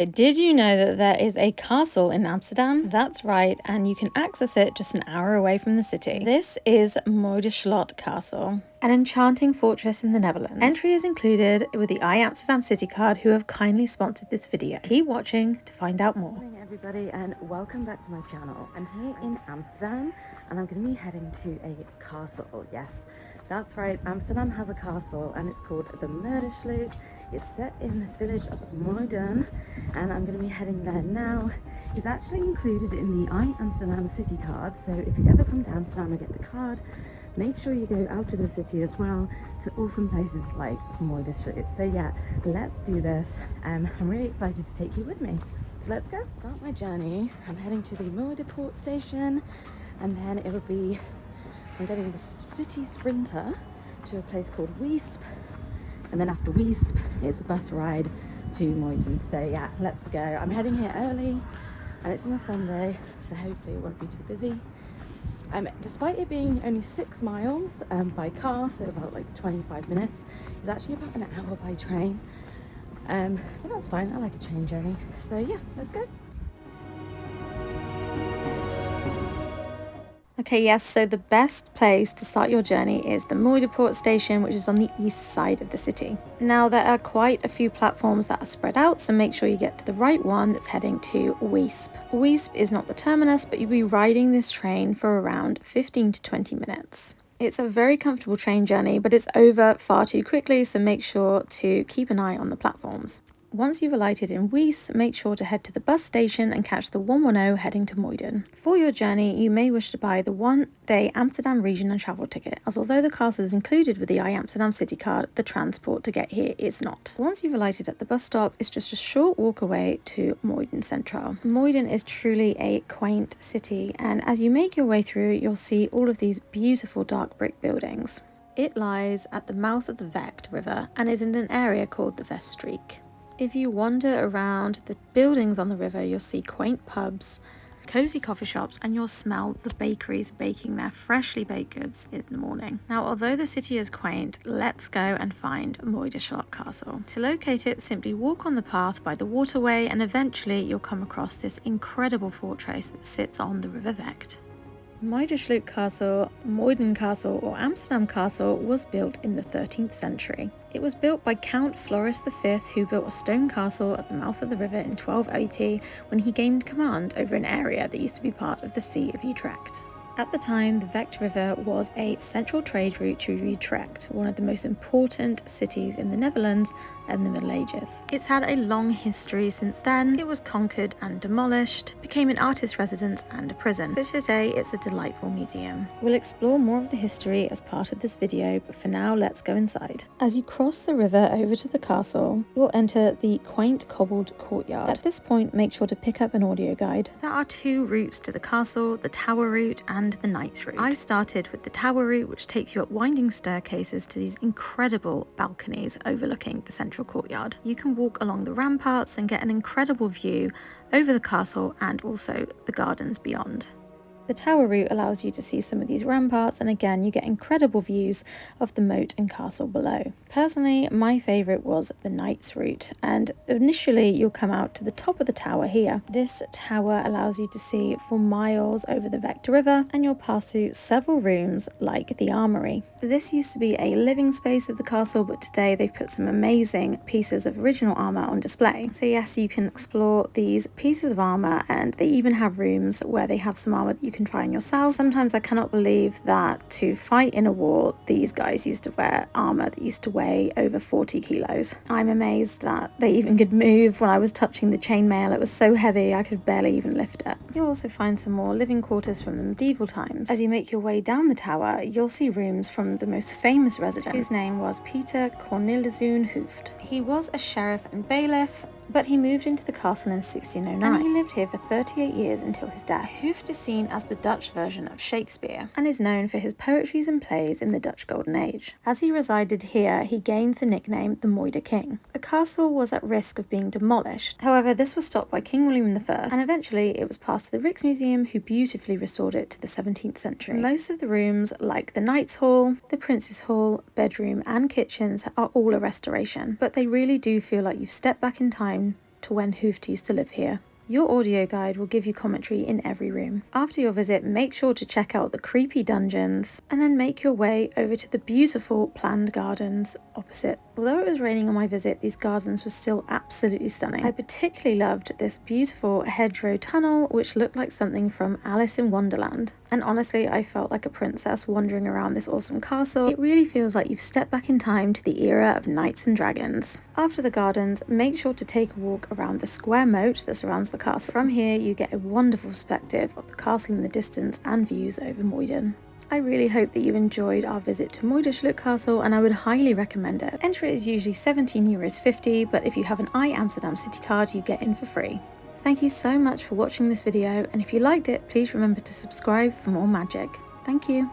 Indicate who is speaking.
Speaker 1: Did you know that there is a castle in Amsterdam? That's right, and you can access it just an hour away from the city. This is Muiderslot Castle, an enchanting fortress in the Netherlands. Entry is included with the I Amsterdam City Card, who have kindly sponsored this video. Keep watching to find out more.
Speaker 2: Good morning everybody and welcome back to my channel. I'm here in Amsterdam and I'm going to be heading to a castle. Yes, that's right, Amsterdam has a castle and it's called the Muiderslot. It's set in this village of Muiden and I'm going to be heading there now. It's actually included in the I Amsterdam City Card, so if you ever come to Amsterdam and get the card, make sure you go out of the city as well to awesome places like Muiderslot. So yeah, let's do this. I'm really excited to take you with me. So let's go. Start my journey. I'm heading to the Muiden port station and then it'll be, I'm getting the city sprinter to a place called Weesp, and then after Weesp it's a bus ride to Muiden. So yeah, let's go. I'm heading here early and it's on a Sunday, so hopefully it won't be too busy. Despite it being only 6 miles by car, so about like 25 minutes, it's actually about an hour by train. But that's fine, I like a train journey. So yeah, let's go.
Speaker 1: Okay, yes, so the best place to start your journey is the Muiden port station, which is on the east side of the city. Now, there are quite a few platforms that are spread out, so make sure you get to the right one that's heading to Weesp. Weesp is not the terminus, but you'll be riding this train for around 15 to 20 minutes. It's a very comfortable train journey, but it's over far too quickly, so make sure to keep an eye on the platforms. Once you've alighted in Weesp, make sure to head to the bus station and catch the 110 heading to Muiden. For your journey, you may wish to buy the one-day Amsterdam region and travel ticket, as although the castle is included with the I Amsterdam City Card, the transport to get here is not. Once you've alighted at the bus stop, it's just a short walk away to Muiden Central. Muiden is truly a quaint city, and as you make your way through, you'll see all of these beautiful dark brick buildings. It lies at the mouth of the Vecht River and is in an area called the Veststreek. If you wander around the buildings on the river, you'll see quaint pubs, cosy coffee shops, and you'll smell the bakeries baking their freshly baked goods in the morning. Now, although the city is quaint, let's go and find Muiderslot Castle. To locate it, simply walk on the path by the waterway and eventually you'll come across this incredible fortress that sits on the River Vecht. Muiderslot Castle, Muiden Castle or Amsterdam Castle was built in the 13th century. It was built by Count Floris V, who built a stone castle at the mouth of the river in 1280 when he gained command over an area that used to be part of the See of Utrecht. At the time, the Vecht River was a central trade route to Utrecht, one of the most important cities in the Netherlands in the Middle Ages. It's had a long history since then. It was conquered and demolished, became an artist's residence and a prison. But today, it's a delightful museum. We'll explore more of the history as part of this video, but for now, let's go inside. As you cross the river over to the castle, you'll enter the quaint cobbled courtyard. At this point, make sure to pick up an audio guide. There are 2 routes to the castle, the tower route and the knight's route. I started with the tower route, which takes you up winding staircases to these incredible balconies overlooking the central courtyard. You can walk along the ramparts and get an incredible view over the castle and also the gardens beyond. The tower route allows you to see some of these ramparts, and again you get incredible views of the moat and castle below. Personally, my favourite was the knight's route, and initially you'll come out to the top of the tower here. This tower allows you to see for miles over the Vecht River, and you'll pass through several rooms like the Armoury. This used to be a living space of the castle, but today they've put some amazing pieces of original armour on display. So yes, you can explore these pieces of armour, and they even have rooms where they have some armour that you can try on yourself. Sometimes I cannot believe that to fight in a war, these guys used to wear armour that used to weigh over 40 kilos. I'm amazed that they even could move. When I was touching the chainmail, it was so heavy I could barely even lift it. You'll also find some more living quarters from the medieval times. As you make your way down the tower, you'll see rooms from the most famous resident, whose name was Peter Cornelissen Hooft. He was a sheriff and bailiff, but he moved into the castle in 1609, and he lived here for 38 years until his death. Hooft is seen as the Dutch version of Shakespeare, and is known for his poetries and plays in the Dutch Golden Age. As he resided here, he gained the nickname the Muiderking. The castle was at risk of being demolished. However, this was stopped by King William I, and eventually it was passed to the Rijksmuseum, who beautifully restored it to the 17th century. Most of the rooms, like the Knight's Hall, the Prince's Hall, bedroom, and kitchens, are all a restoration, but they really do feel like you've stepped back in time to when Hooft used to live here. Your audio guide will give you commentary in every room. After your visit, make sure to check out the creepy dungeons and then make your way over to the beautiful planned gardens opposite. Although it was raining on my visit, these gardens were still absolutely stunning. I particularly loved this beautiful hedgerow tunnel, which looked like something from Alice in Wonderland. And honestly, I felt like a princess wandering around this awesome castle. It really feels like you've stepped back in time to the era of knights and dragons. After the gardens, make sure to take a walk around the square moat that surrounds the castle. From here, you get a wonderful perspective of the castle in the distance and views over Muiden. I really hope that you enjoyed our visit to Muiderslot Castle, and I would highly recommend it. Entry is usually €17.50, but if you have an I Amsterdam City Card, you get in for free. Thank you so much for watching this video, and if you liked it, please remember to subscribe for more magic. Thank you.